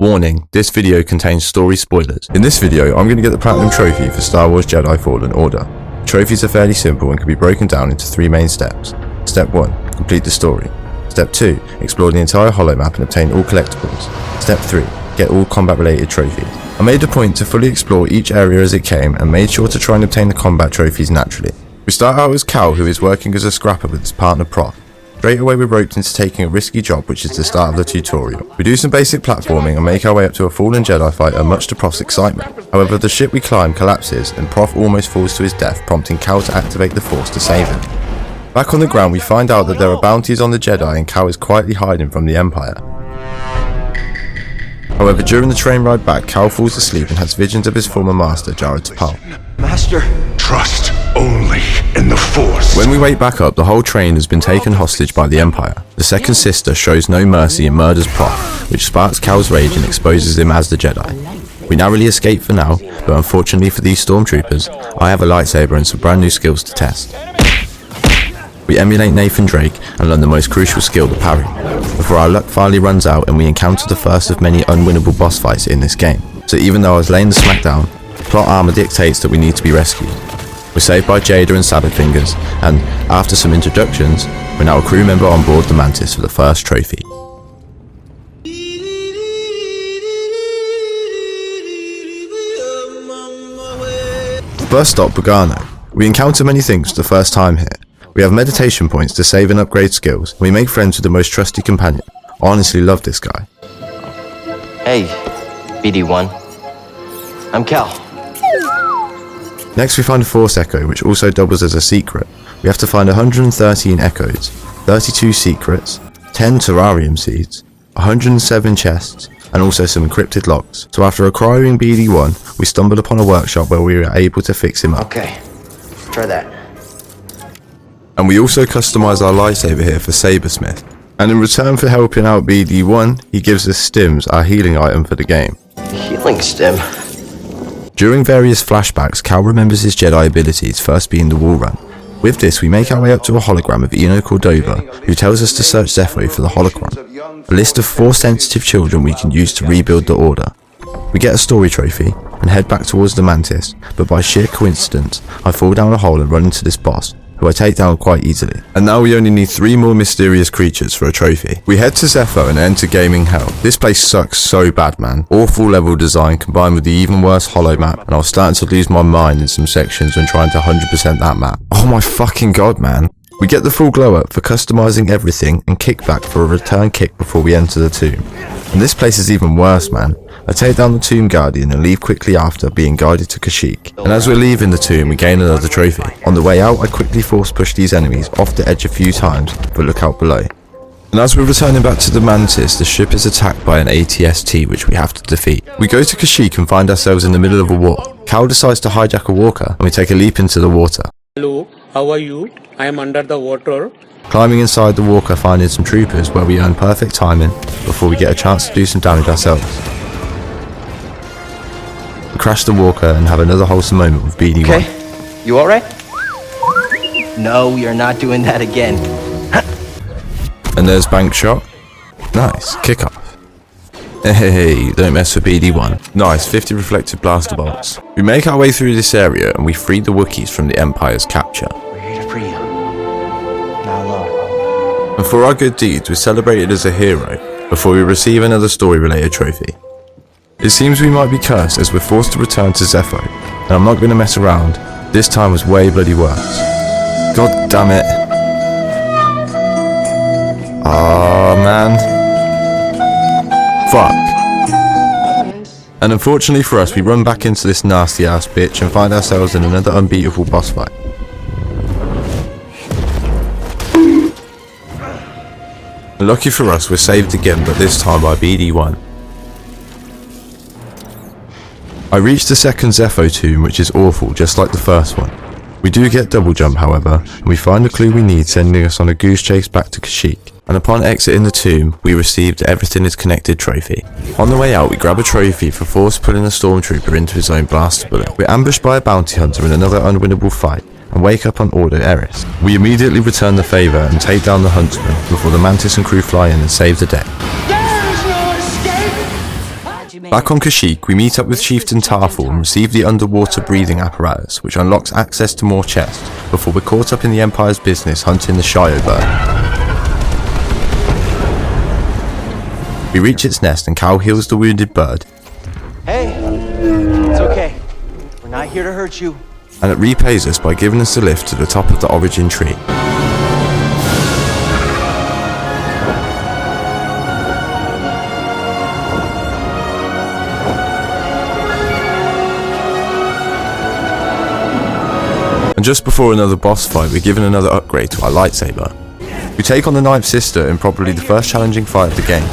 Warning, this video contains story spoilers. In this video, I'm going to get the Platinum Trophy for Star Wars Jedi Fallen Order. Trophies are fairly simple and can be broken down into 3 main steps. Step 1, complete the story. Step 2, explore the entire holomap and obtain all collectibles. Step 3, get all combat related trophies. I made a point to fully explore each area as it came and made sure to try and obtain the combat trophies naturally. We start out as Cal, who is working as a scrapper with his partner Prof. Straight away we're roped into taking a risky job, which is the start of the tutorial. We do some basic platforming and make our way up to a fallen Jedi fighter, much to Prof's excitement. However, the ship we climb collapses and Prof almost falls to his death, prompting Cal to activate the Force to save him. Back on the ground we find out that there are bounties on the Jedi and Cal is quietly hiding from the Empire. However, during the train ride back, Cal falls asleep and has visions of his former master, Jedi Padawan. Master, trust only in the Force. When we wake back up, the whole train has been taken hostage by the Empire. The second sister shows no mercy and murders Prof, which sparks Cal's rage and exposes him as the Jedi. We narrowly escape for now, but unfortunately for these stormtroopers, I have a lightsaber and some brand new skills to test. We emulate Nathan Drake and learn the most crucial skill, the parry, before our luck finally runs out and we encounter the first of many unwinnable boss fights in this game. So even though I was laying the smackdown, plot armor dictates that we need to be rescued. We're saved by Jada and Saddlefingers, and after some introductions, we're now a crew member on board the Mantis for the first trophy. Bus stop Bogano. We encounter many things for the first time here. We have meditation points to save and upgrade skills, and we make friends with the most trusty companion. I honestly love this guy. Hey, BD1. I'm Cal. Next we find a Force Echo, which also doubles as a secret. We have to find 113 Echoes, 32 secrets, 10 terrarium seeds, 107 chests, and also some encrypted locks. So after acquiring BD1, we stumbled upon a workshop where we were able to fix him up. Okay, try that. And we also customise our lightsaber here for Sabersmith. And in return for helping out BD1, he gives us Stims, our healing item for the game. Healing stim. During various flashbacks, Cal remembers his Jedi abilities, first being the wall run. With this, we make our way up to a hologram of Eno Cordova, who tells us to search Zepho for the holocron, a list of 4 sensitive children we can use to rebuild the Order. We get a story trophy, and head back towards the Mantis, but by sheer coincidence, I fall down a hole and run into this boss, who I take down quite easily. And now we only need 3 more mysterious creatures for a trophy. We head to Zepho and enter gaming hell. This place sucks so bad, man. Awful level design combined with the even worse holo map, and I was starting to lose my mind in some sections when trying to 100% that map. Oh my fucking god, man. We get the full glow up for customizing everything and kickback for a return kick before we enter the tomb. And this place is even worse, man. I take down the Tomb Guardian and leave quickly after being guided to Kashyyyk. And as we're leaving the tomb, we gain another trophy. On the way out, I quickly force push these enemies off the edge a few times, but look out below. And as we're returning back to the Mantis, the ship is attacked by an ATST which we have to defeat. We go to Kashyyyk and find ourselves in the middle of a war. Cal decides to hijack a walker and we take a leap into the water. Hello, how are you? I am under the water. Climbing inside the walker, finding some troopers where we earn perfect timing before we get a chance to do some damage ourselves. We crash the walker and have another wholesome moment with BD1. Okay, you alright? No, we are not doing that again. And there's bank shot. Nice, kick off. Hey, don't mess with BD1. Nice, 50 reflective blaster bolts. We make our way through this area and we free the Wookiees from the Empire's capture. We're here to free you. Not alone. And for our good deeds, we're celebrated as a hero before we receive another story-related trophy. It seems we might be cursed as we're forced to return to Zepho, and I'm not going to mess around. This time was way bloody worse. God damn it. Ah, man. Fuck. And unfortunately for us, we run back into this nasty ass bitch and find ourselves in another unbeatable boss fight. Lucky for us, we're saved again, but this time by BD1. I reached the second Zepho tomb, which is awful, just like the first one. We do get double jump, however, and we find the clue we need, sending us on a goose chase back to Kashyyyk. And upon exiting the tomb, we received Everything is Connected trophy. On the way out, we grab a trophy for force pulling a stormtrooper into his own blaster bullet. We're ambushed by a bounty hunter in another unwinnable fight, and wake up on Order Eris. We immediately return the favour and take down the huntsman before the Mantis and crew fly in and save the day. There is no escape! Back on Kashyyyk, we meet up with Chieftain Tarful and receive the underwater breathing apparatus, which unlocks access to more chests, before we're caught up in the Empire's business hunting the Shio bird. We reach its nest and Cal heals the wounded bird, Hey, it's okay. We're not here to hurt you. and it repays us by giving us a lift to the top of the origin tree. And just before another boss fight, we're given another upgrade to our lightsaber. We take on the Ninth Sister in probably the first challenging fight of the game.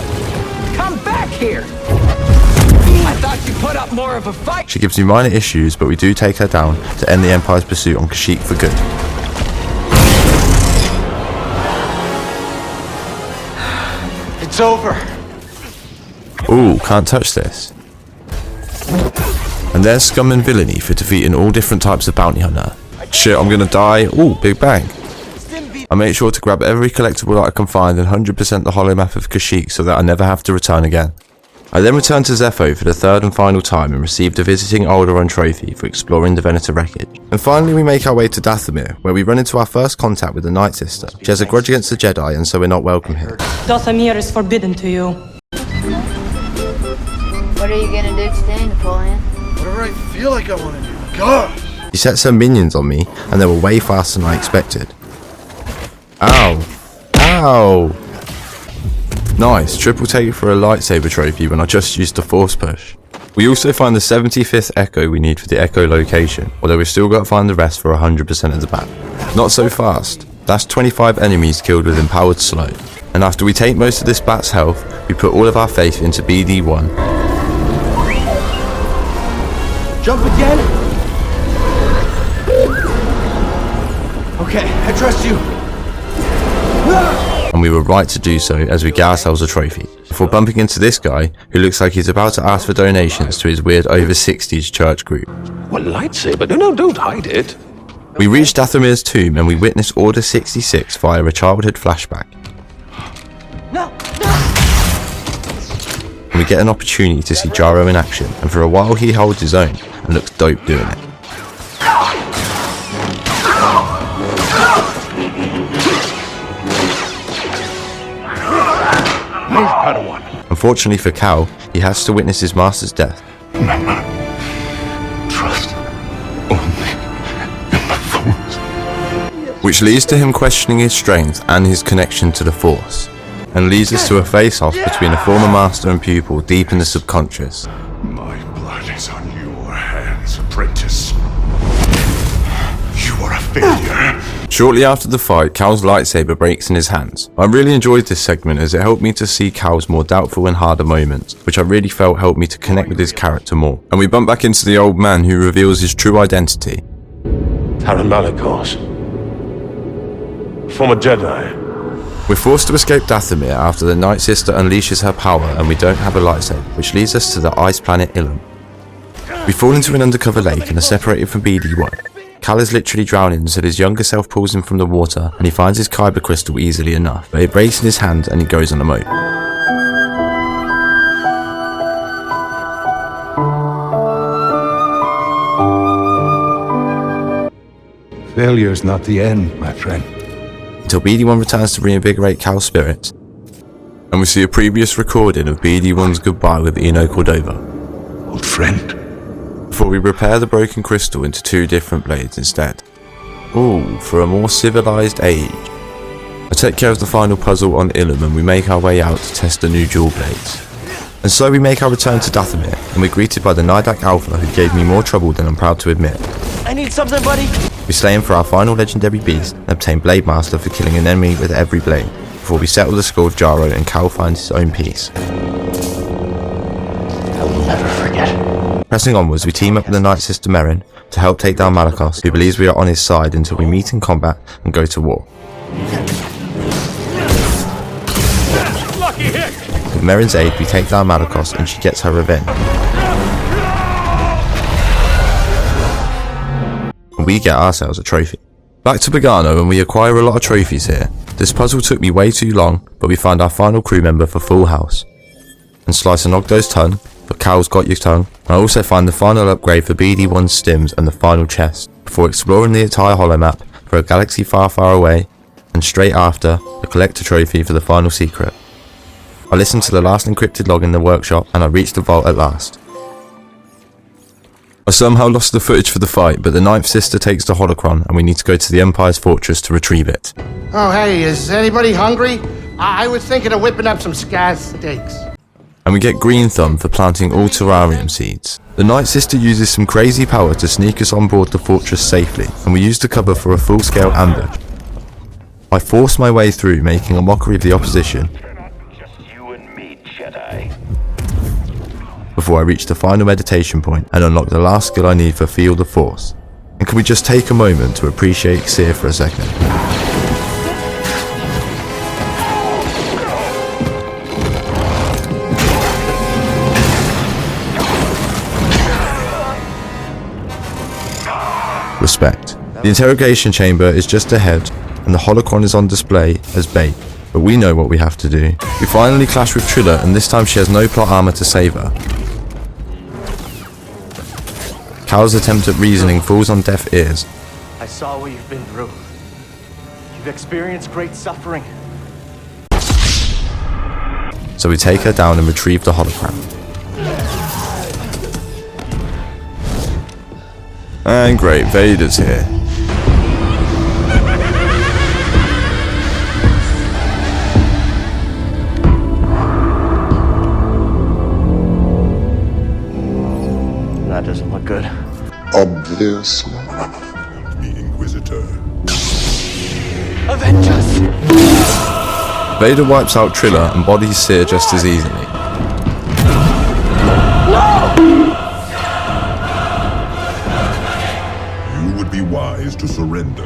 Come back here! I thought you put up more of a fight! She gives me minor issues, but we do take her down to end the Empire's pursuit on Kashyyyk for good. It's over. Ooh, can't touch this. And there's scum and villainy for defeating all different types of bounty hunter. Shit, I'm gonna die. Ooh, big bang. I make sure to grab every collectible that I can find and 100% the holomap of Kashyyyk so that I never have to return again. I then returned to Zepho for the third and final time and received a visiting Alderaan trophy for exploring the Venator wreckage. And finally we make our way to Dathomir, where we run into our first contact with the Night Sister. She has a grudge against the Jedi and so we're not welcome here. Dathomir is forbidden to you. What are you gonna do today, Napoleon? Whatever I feel like I want to do. God! She sets her minions on me and they were way faster than I expected. Ow! Ow! Nice, triple take for a lightsaber trophy when I just used the force push. We also find the 75th Echo we need for the Echo location, although we've still got to find the rest for 100% of the map. Not so fast. That's 25 enemies killed with empowered slow. And after we take most of this bat's health, we put all of our faith into BD1. Jump again? Okay, I trust you. And we were right to do so as we get ourselves a trophy, before bumping into this guy who looks like he's about to ask for donations to his weird over 60s church group. What lightsaber? No, don't hide it. We reach Dathomir's tomb and we witness Order 66 via a childhood flashback. No! And we get an opportunity to see Jaro in action, and for a while he holds his own and looks dope doing it. Move, Padawan. Unfortunately for Cal, he has to witness his master's death. Remember, trust only in the Force. Which leads to him questioning his strength and his connection to the Force, and leads us to a face-off between a former master and pupil deep in the subconscious. My blood is on your hands, apprentice. You are a failure. Shortly after the fight, Cal's lightsaber breaks in his hands. I really enjoyed this segment as it helped me to see Cal's more doubtful and harder moments, which I really felt helped me to connect with his character more. And we bump back into the old man who reveals his true identity. Taran Malikos. Former Jedi. We're forced to escape Dathomir after the Night Sister unleashes her power and we don't have a lightsaber, which leads us to the ice planet Ilum. We fall into an undercover lake and are separated from BD1. Cal is literally drowning, so his younger self pulls him from the water and he finds his Kyber crystal easily enough, but it breaks in his hand and he goes on a moat. Failure's not the end, my friend. Until BD1 returns to reinvigorate Cal's spirits, and we see a previous recording of BD1's goodbye with Eno Cordova, Old friend. before we repair the broken crystal into two different blades instead. Ooh, for a more civilized age. I take care of the final puzzle on Ilum and we make our way out to test the new dual blades. And so we make our return to Dathomir, and we're greeted by the Nidak Alpha who gave me more trouble than I'm proud to admit. I need something, buddy. We slay him for our final legendary beast and obtain Blade Master for killing an enemy with every blade, before we settle the score of Jaro and Cal finds his own peace. I will never forget. Pressing onwards, we team up with the Night Sister Merrin to help take down Malikos, who believes we are on his side until we meet in combat and go to war. With Merrin's aid, we take down Malikos and she gets her revenge. And we get ourselves a trophy. Back to Bogano and we acquire a lot of trophies here. This puzzle took me way too long, but we find our final crew member for Full House. And slice an Ogdo's tongue, but Cal's got your tongue. I also find the final upgrade for BD1 stims and the final chest, before exploring the entire holomap for a galaxy far, far away, and straight after, a collector trophy for the final secret. I listened to the last encrypted log in the workshop, and I reached the vault at last. I somehow lost the footage for the fight, but the ninth sister takes the holocron, and we need to go to the Empire's fortress to retrieve it. Oh, hey, is anybody hungry? I was thinking of whipping up some scaz steaks. And we get Green Thumb for planting all terrarium seeds. The Night Sister uses some crazy power to sneak us on board the fortress safely, and we use the cover for a full-scale ambush. I force my way through, making a mockery of the opposition, Just you and me, Jedi. before I reach the final meditation point and unlock the last skill I need for Feel the Force. And can we just take a moment to appreciate Xer for a second? Respect. The interrogation chamber is just ahead, and the holocron is on display as bait, but we know what we have to do. We finally clash with Trilla, and this time she has no plot armor to save her. Cal's attempt at reasoning falls on deaf ears. I saw what you've been through. You've experienced great suffering. So we take her down and retrieve the hologram. And great, Vader's here. That doesn't look good. Obviously. The Inquisitor. Avenge us! Vader wipes out Trilla and bodies Xer just as easily. You would be wise to surrender.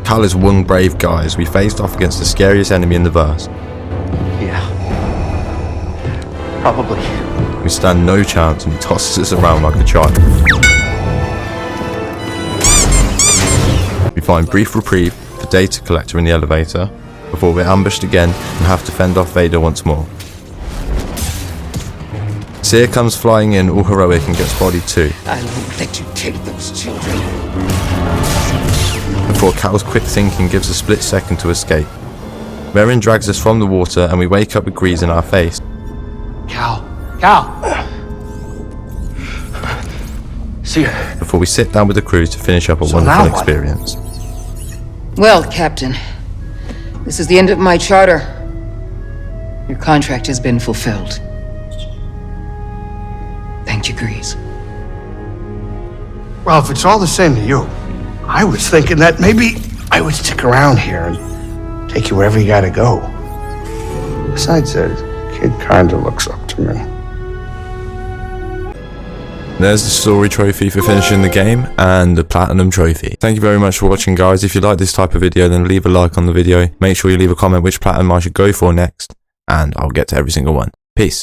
Cal is one brave guy as we faced off against the scariest enemy in the verse. Yeah. Probably. We stand no chance and he tosses us around like a child. We find brief reprieve for data collector in the elevator, before we're ambushed again and have to fend off Vader once more. Xer comes flying in all heroic and gets bodied too, I won't let you take those children. before Cal's quick thinking gives a split second to escape. Merrin drags us from the water and we wake up with Grease in our face. Cal. See ya. Before we sit down with the crew to finish up a So wonderful now what? experience. Well, Captain, this is the end of my charter. Your contract has been fulfilled. Thank you, Grease. Well, if it's all the same to you, I was thinking that maybe I would stick around here and take you wherever you gotta go. Besides, the kid kinda looks up to me. There's the story trophy for finishing the game and the platinum trophy. Thank you very much for watching, guys. If you like this type of video, then leave a like on the video. Make sure you leave a comment which platinum I should go for next, and I'll get to every single one. Peace.